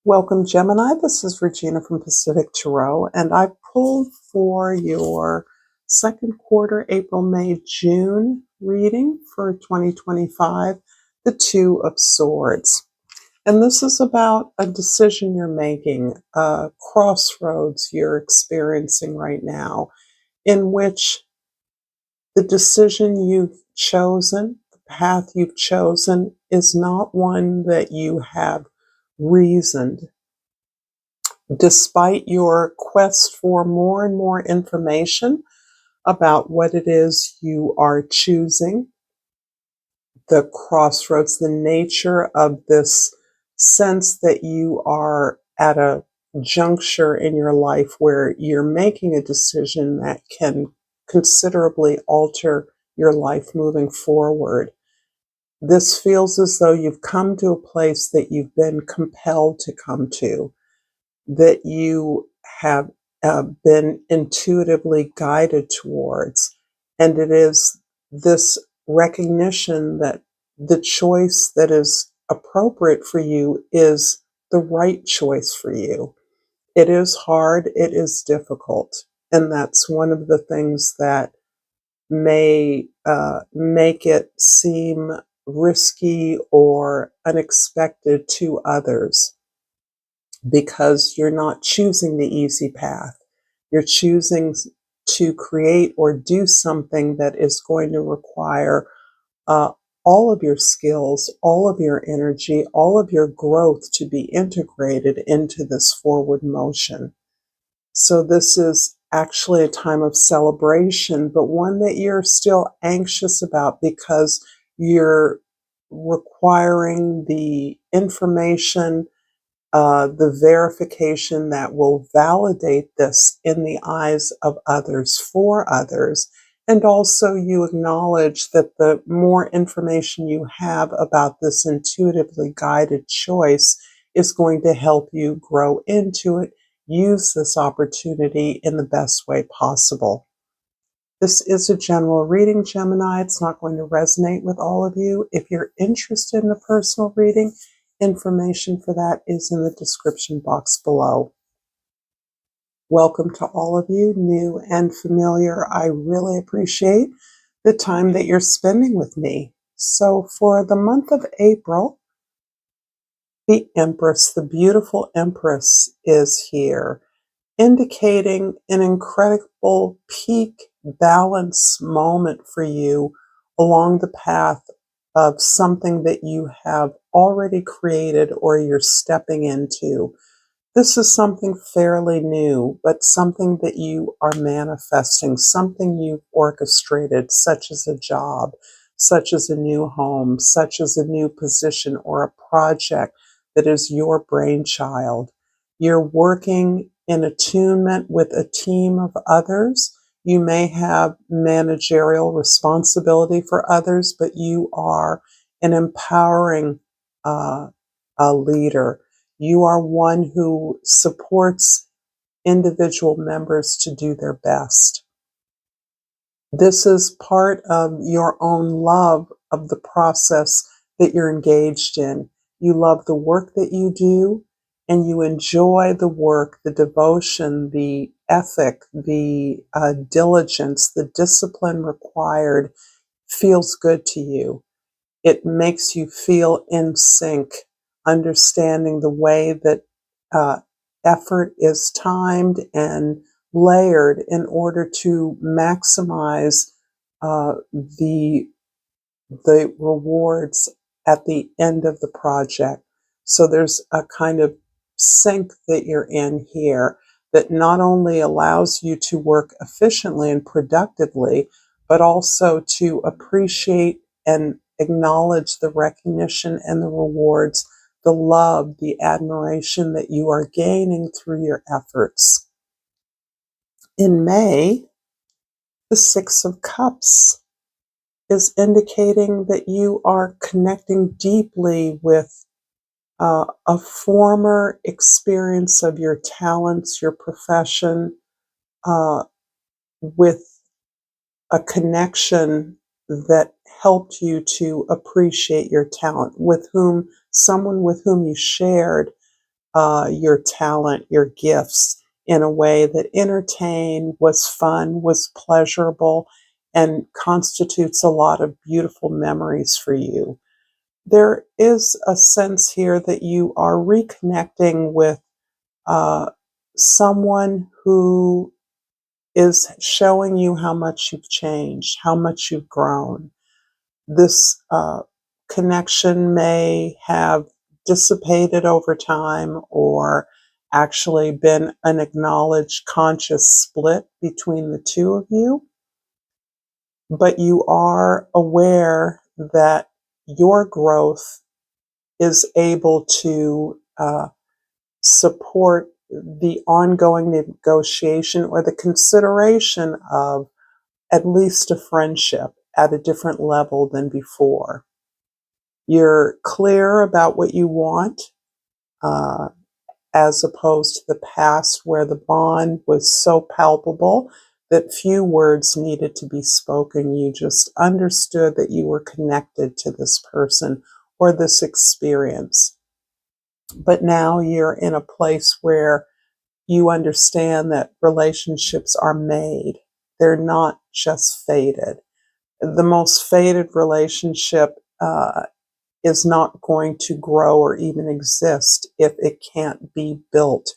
Welcome, Gemini. This is Regina from Pacific Tarot, and I pulled for your second quarter, April, May, June reading for 2025, the Two of Swords. And this is about a decision you're making, a crossroads you're experiencing right now, in which the decision you've chosen, the path you've chosen, is not one that you have reasoned. Despite your quest for more and more information about what it is you are choosing, the crossroads, the nature of this sense that you are at a juncture in your life where you're making a decision that can considerably alter your life moving forward. This feels as though you've come to a place that you've been compelled to come to, that you have been intuitively guided towards. And it is this recognition that the choice that is appropriate for you is the right choice for you. It is hard, it is difficult. And that's one of the things that may make it seem risky or unexpected to others, because you're not choosing the easy path. You're choosing to create or do something that is going to require all of your skills, all of your energy, all of your growth to be integrated into this forward motion. So this is actually a time of celebration, but one that you're still anxious about because you're requiring the information, the verification that will validate this in the eyes of others, for others. And also you acknowledge that the more information you have about this intuitively guided choice is going to help you grow into it, use this opportunity in the best way possible. This is a general reading, Gemini. It's not going to resonate with all of you. If you're interested in a personal reading, information for that is in the description box below. Welcome to all of you, new and familiar. I really appreciate the time that you're spending with me. So for the month of April, the Empress, the beautiful Empress, is here, indicating an incredible peak balance moment for you along the path of something that you have already created or you're stepping into. This is something fairly new, but something that you are manifesting, something you've orchestrated, such as a job, such as a new home, such as a new position or a project that is your brainchild. You're working in attunement with a team of others. You may have managerial responsibility for others, but you are an empowering leader. You are one who supports individual members to do their best. This is part of your own love of the process that you're engaged in. You love the work that you do, and you enjoy the work, the devotion, the ethic, the diligence, the discipline required feels good to you. It makes you feel in sync, understanding the way that effort is timed and layered in order to maximize the rewards at the end of the project. So there's a kind of sync that you're in here that not only allows you to work efficiently and productively, but also to appreciate and acknowledge the recognition and the rewards, the love, the admiration that you are gaining through your efforts. In May, the Six of Cups is indicating that you are connecting deeply with a former experience of your talents, your profession, with a connection that helped you to appreciate your talent, with someone with whom you shared your talent, your gifts in a way that entertained, was fun, was pleasurable, and constitutes a lot of beautiful memories for you. There is a sense here that you are reconnecting with someone who is showing you how much you've changed, how much you've grown. This connection may have dissipated over time or actually been an acknowledged conscious split between the two of you, but you are aware that your growth is able to support the ongoing negotiation or the consideration of at least a friendship at a different level than before. You're clear about what you want, uh, as opposed to the past where the bond was so palpable that few words needed to be spoken. You just understood that you were connected to this person or this experience. But now you're in a place where you understand that relationships are made. They're not just fated. The most fated relationship is not going to grow or even exist if it can't be built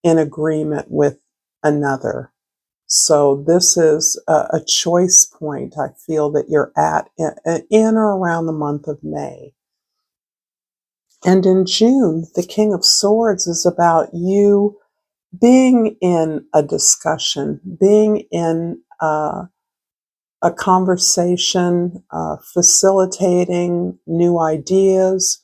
in agreement with another. So this is a choice point I feel that you're at in or around the month of May. And in June, the King of Swords is about you being in a discussion, being in a conversation, facilitating new ideas,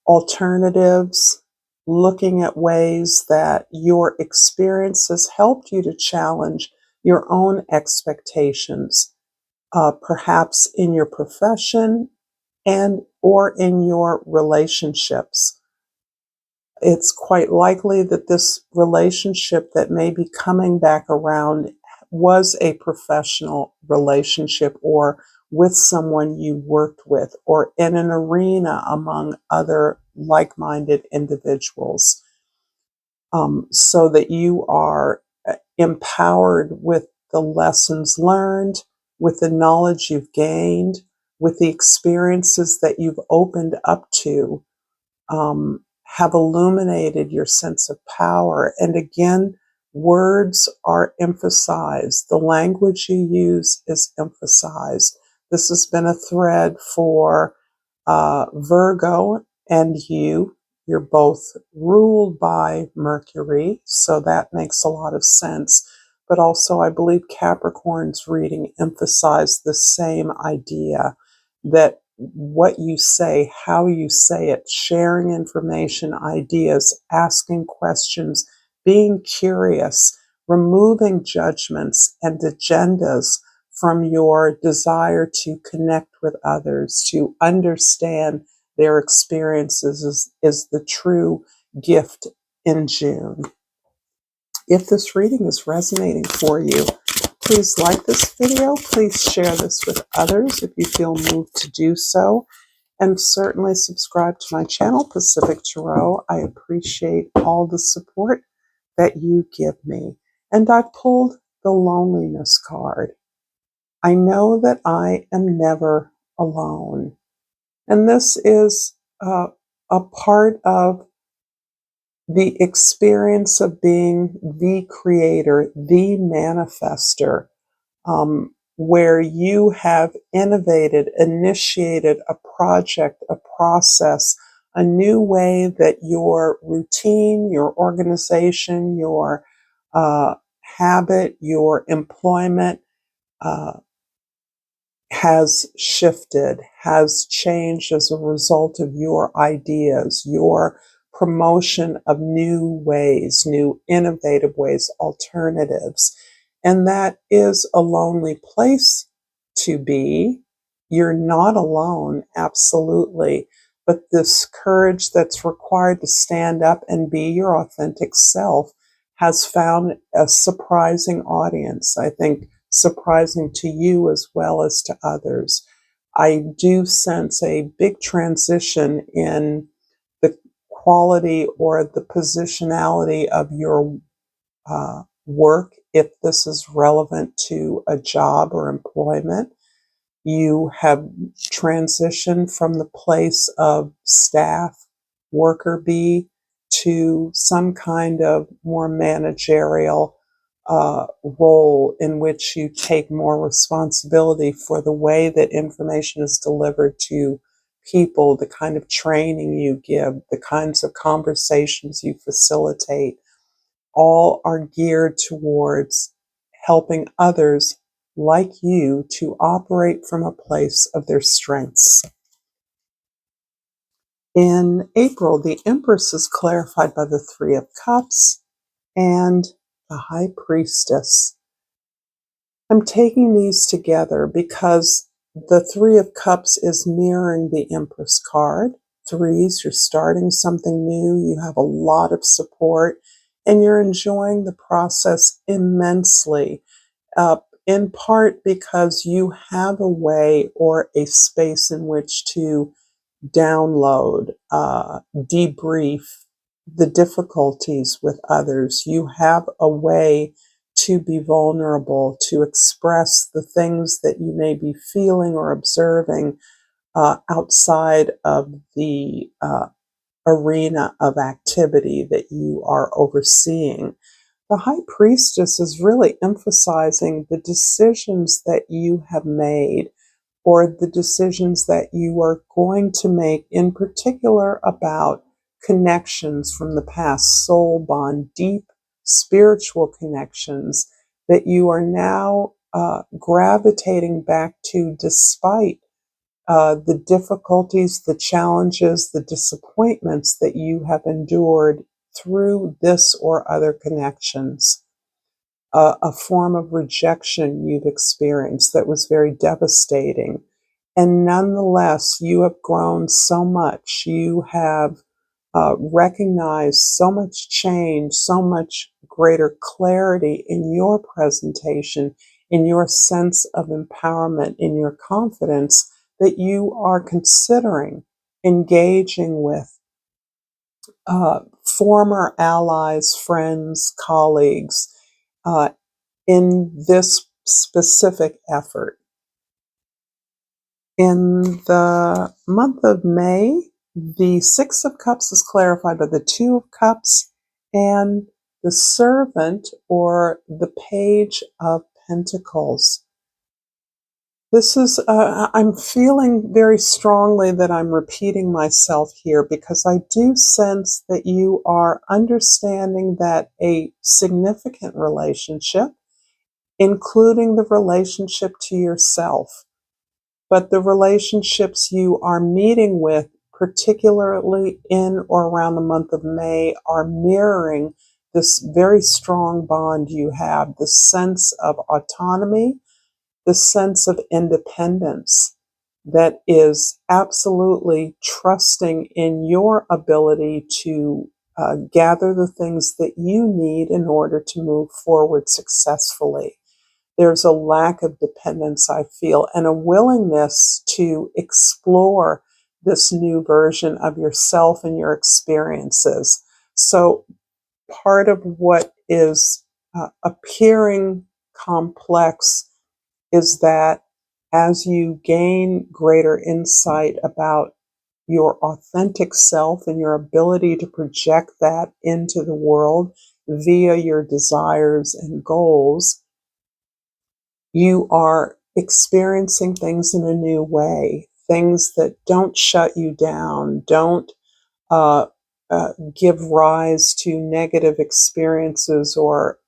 alternatives, looking at ways that your experience has helped you to challenge your own expectations, perhaps in your profession and or in your relationships. It's quite likely that this relationship that may be coming back around was a professional relationship or with someone you worked with or in an arena among other like-minded individuals, so that you are empowered with the lessons learned, with the knowledge you've gained, with the experiences that you've opened up to, have illuminated your sense of power. And again, words are emphasized. The language you use is emphasized. This has been a thread for Virgo and you. You're both ruled by Mercury, so that makes a lot of sense. But also, I believe Capricorn's reading emphasized the same idea that what you say, how you say it, sharing information, ideas, asking questions, being curious, removing judgments and agendas from your desire to connect with others, to understand their experiences is the true gift in June. If this reading is resonating for you, please like this video. Please share this with others if you feel moved to do so. And certainly subscribe to my channel, Pacific Tarot. I appreciate all the support that you give me. And I pulled the loneliness card. I know that I am never alone. And this is a part of the experience of being the creator, the manifester, where you have innovated, initiated a project, a process, a new way that your routine, your organization, your habit, your employment has shifted, has changed as a result of your ideas, your promotion of new ways, new innovative ways, alternatives. And that is a lonely place to be. You're not alone, absolutely. But this courage that's required to stand up and be your authentic self has found a surprising audience. I think surprising to you as well as to others. I do sense a big transition in the quality or the positionality of your work, if this is relevant to a job or employment. You have transitioned from the place of staff, worker bee, to some kind of more managerial role in which you take more responsibility for the way that information is delivered to people, the kind of training you give, the kinds of conversations you facilitate, all are geared towards helping others like you to operate from a place of their strengths. In April, the Empress is clarified by the Three of Cups and the High Priestess. I'm taking these together because the Three of Cups is mirroring the Empress card. Threes, you're starting something new, you have a lot of support, and you're enjoying the process immensely, in part because you have a way or a space in which to download, debrief the difficulties with others. You have a way to be vulnerable, to express the things that you may be feeling or observing outside of the arena of activity that you are overseeing. The High Priestess is really emphasizing the decisions that you have made or the decisions that you are going to make, in particular about connections from the past, soul bond, deep spiritual connections that you are now gravitating back to despite the difficulties, the challenges, the disappointments that you have endured through this or other connections. A form of rejection you've experienced that was very devastating. And nonetheless, you have grown so much. You have recognized so much change, so much greater clarity in your presentation, in your sense of empowerment, in your confidence, that you are considering engaging with former allies, friends, colleagues, in this specific effort. In the month of May, the Six of Cups is clarified by the Two of Cups and the Servant or the Page of Pentacles. This is, I'm feeling very strongly that I'm repeating myself here because I do sense that you are understanding that a significant relationship, including the relationship to yourself, but the relationships you are meeting with, particularly in or around the month of May, are mirroring this very strong bond you have, the sense of autonomy, the sense of independence that is absolutely trusting in your ability to gather the things that you need in order to move forward successfully. There's a lack of dependence, I feel, and a willingness to explore this new version of yourself and your experiences. So part of what is appearing complex is that as you gain greater insight about your authentic self and your ability to project that into the world via your desires and goals, you are experiencing things in a new way, things that don't shut you down, don't uh, give rise to negative experiences or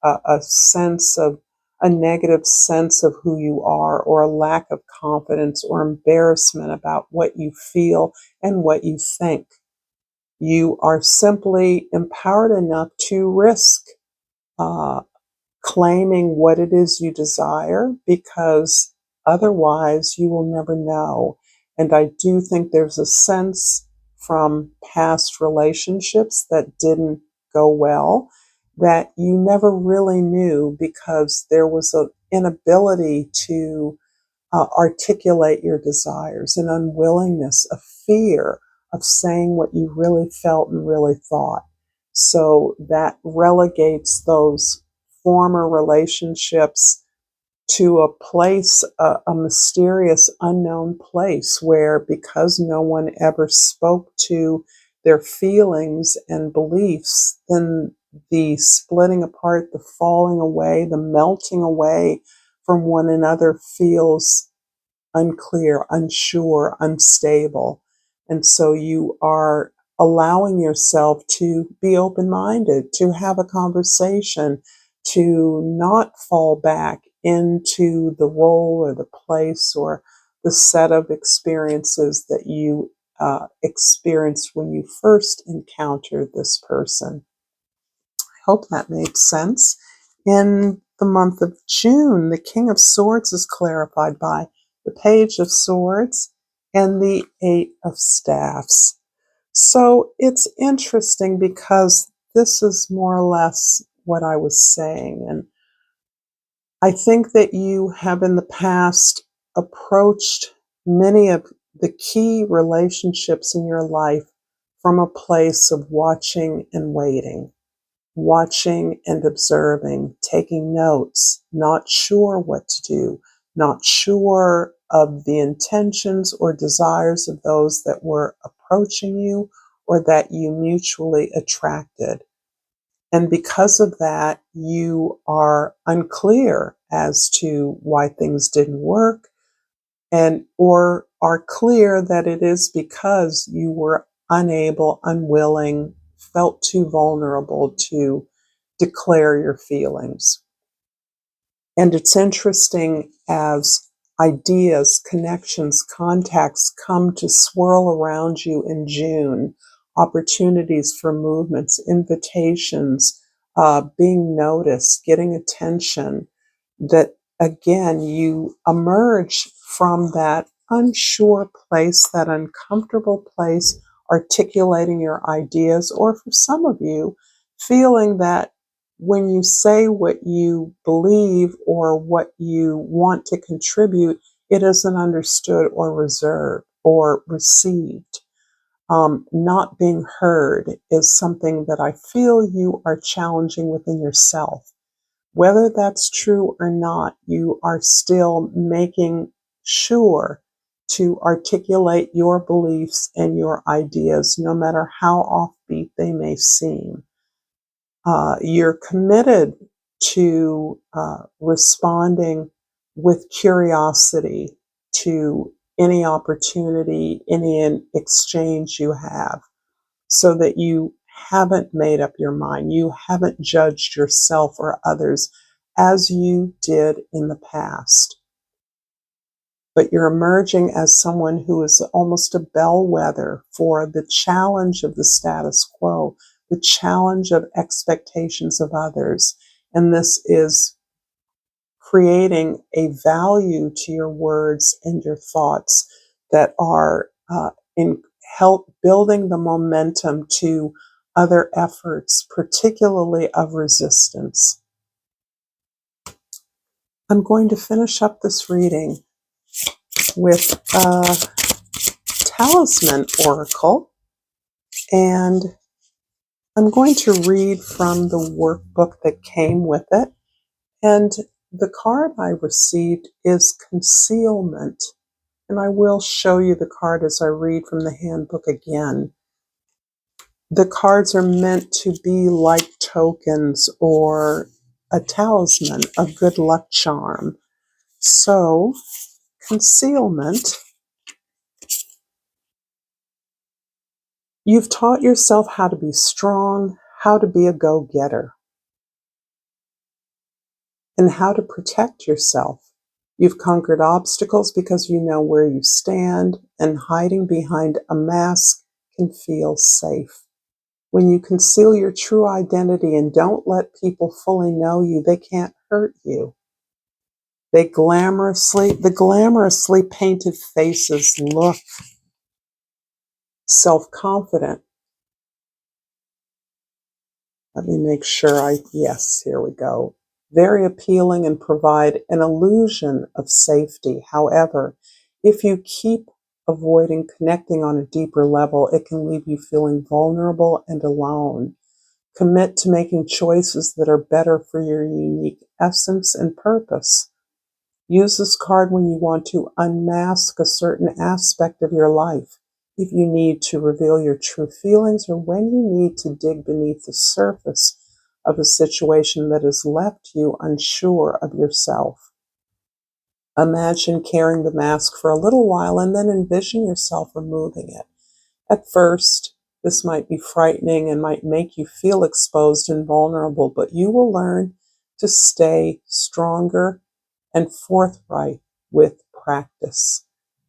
a negative sense of who you are, or a lack of confidence or embarrassment about what you feel and what you think. You are simply empowered enough to risk uh, claiming what it is you desire, because otherwise you will never know. And I do think there's a sense from past relationships that didn't go well that you never really knew because there was an inability to articulate your desires, an unwillingness, a fear of saying what you really felt and really thought. So that relegates those former relationships to a place, a mysterious, unknown place where, because no one ever spoke to their feelings and beliefs, then the splitting apart, the falling away, the melting away from one another feels unclear, unsure, unstable. And so you are allowing yourself to be open-minded, to have a conversation, to not fall back into the role or the place or the set of experiences that you experienced when you first encountered this person. I hope that made sense. In the month of June, the King of Swords is clarified by the Page of Swords and the Eight of Staffs. So it's interesting because this is more or less what I was saying. And I think that you have in the past approached many of the key relationships in your life from a place of watching and waiting. Watching and observing, taking notes, not sure what to do, not sure of the intentions or desires of those that were approaching you or that you mutually attracted. And because of that, you are unclear as to why things didn't work, and or are clear that it is because you were unable, unwilling, felt too vulnerable to declare your feelings. And it's interesting as ideas, connections, contacts come to swirl around you in June, opportunities for movements, invitations, being noticed, getting attention, that again, you emerge from that unsure place, that uncomfortable place, articulating your ideas, or for some of you, feeling that when you say what you believe or what you want to contribute, it isn't understood or reserved or received. Not being heard is something that I feel you are challenging within yourself. Whether that's true or not, you are still making sure to articulate your beliefs and your ideas, no matter how offbeat they may seem. You're committed to responding with curiosity to any opportunity, any exchange you have, so that you haven't made up your mind. You haven't judged yourself or others as you did in the past. But you're emerging as someone who is almost a bellwether for the challenge of the status quo, the challenge of expectations of others. And this is creating a value to your words and your thoughts that are in help building the momentum to other efforts, particularly of resistance. I'm going to finish up this reading with a talisman oracle, and I'm going to read from the workbook that came with it. And the card I received is concealment. And I will show you the card as I read from the handbook again. The cards are meant to be like tokens or a talisman, a good luck charm. So, concealment. You've taught yourself how to be strong, how to be a go-getter, and how to protect yourself. You've conquered obstacles because you know where you stand, and hiding behind a mask can feel safe. When you conceal your true identity and don't let people fully know you, they can't hurt you. The glamorously painted faces look self-confident. Let me make sure yes, here we go. Very appealing and provide an illusion of safety. However, if you keep avoiding connecting on a deeper level, it can leave you feeling vulnerable and alone. Commit to making choices that are better for your unique essence and purpose. Use this card when you want to unmask a certain aspect of your life, if you need to reveal your true feelings, or when you need to dig beneath the surface of a situation that has left you unsure of yourself. Imagine carrying the mask for a little while and then envision yourself removing it. At first, this might be frightening and might make you feel exposed and vulnerable, but you will learn to stay stronger and forthright with practice.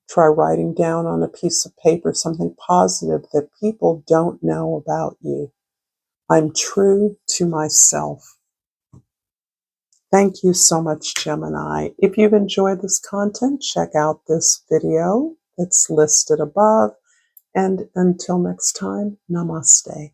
Try writing down on a piece of paper something positive that people don't know about you. I'm true to myself. Thank you so much, Gemini. If you've enjoyed this content, check out this video that's listed above. And until next time, namaste.